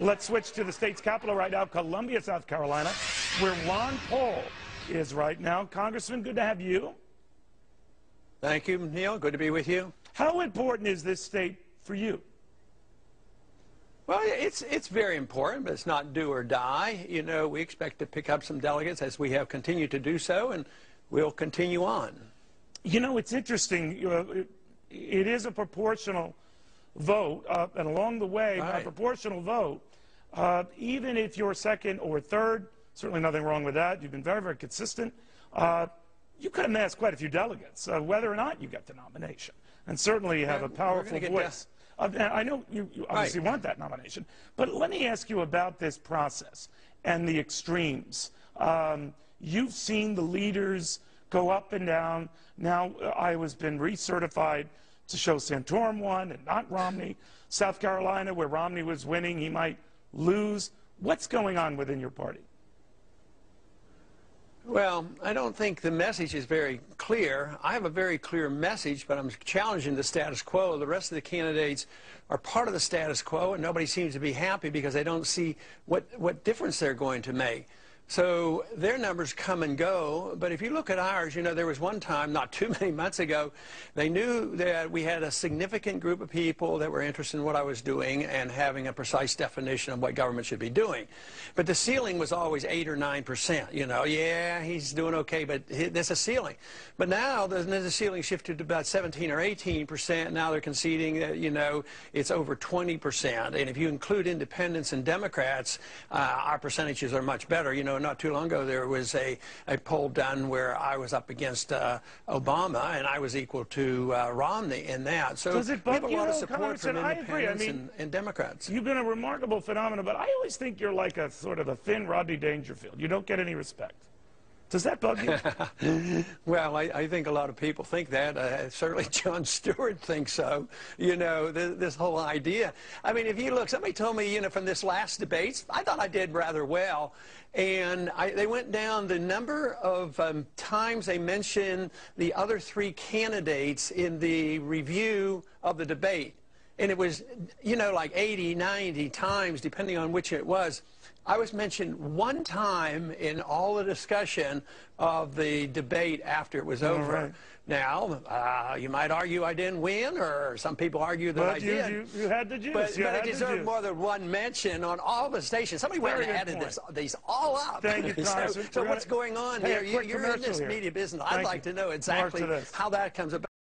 Let's switch to the state's capital right now, Columbia, South Carolina, where Ron Paul is right now. Congressman, good to have you. Thank you, Neil. Good to be with you. How important is this state for you? Well, it's very important, but it's not do or die. You know, we expect to pick up some delegates as we have continued to do so, and we'll continue on. You know, it's interesting. It is a proportional vote, and along the way, by proportional vote, even if you're second or third, certainly nothing wrong with that. You've been very, very consistent. You could amass quite a few delegates, whether or not you get the nomination. And certainly you have a powerful voice. I know you obviously want that nomination. But let me ask you about this process and the extremes. You've seen the leaders go up and down. Now Iowa's been recertified to show Sicterum won and not Romney. South Carolina, where Romney was winning, he might lose. What's going on within your party? Well, I don't think the message is very clear. I have a very clear message, but I'm challenging the status quo. The rest of the candidates are part of the status quo, and nobody seems to be happy because they don't see what difference they're going to make. So their numbers come and go, but if you look at ours, you know, there was one time, not too many months ago, they knew that we had a significant group of people that were interested in what I was doing and having a precise definition of what government should be doing. But the ceiling was always 8 or 9%. You know, yeah, he's doing okay, but there's a ceiling. But now the ceiling shifted to about 17 or 18%. Now they're conceding that, you know, it's over 20%. And if you include independents and Democrats, our percentages are much better. You know, not too long ago, there was a poll done where I was up against Obama, and I was equal to Romney in that. So does it bug we have a lot of support from independents and Democrats. You've been a remarkable phenomenon, but I always think you're like a sort of a thin Rodney Dangerfield. You don't get any respect. Does that bug you? Well, I think a lot of people think that. Certainly Jon Stewart thinks so. You know, this whole idea. I mean, if you look, somebody told me, you know, from this last debate, I thought I did rather well. And they went down the number of times they mentioned the other three candidates in the review of the debate. And it was, you know, like 80, 90 times, depending on which it was. I was mentioned one time in all the discussion of the debate after it was over. Right. Now, you might argue I didn't win, or some people argue that I did. You had the juice. But I deserve more than one mention on all the stations. Somebody went and added these all up. Thank you, Congressman. So what's going on here? You're in this media business. I'd like to know exactly how that comes about.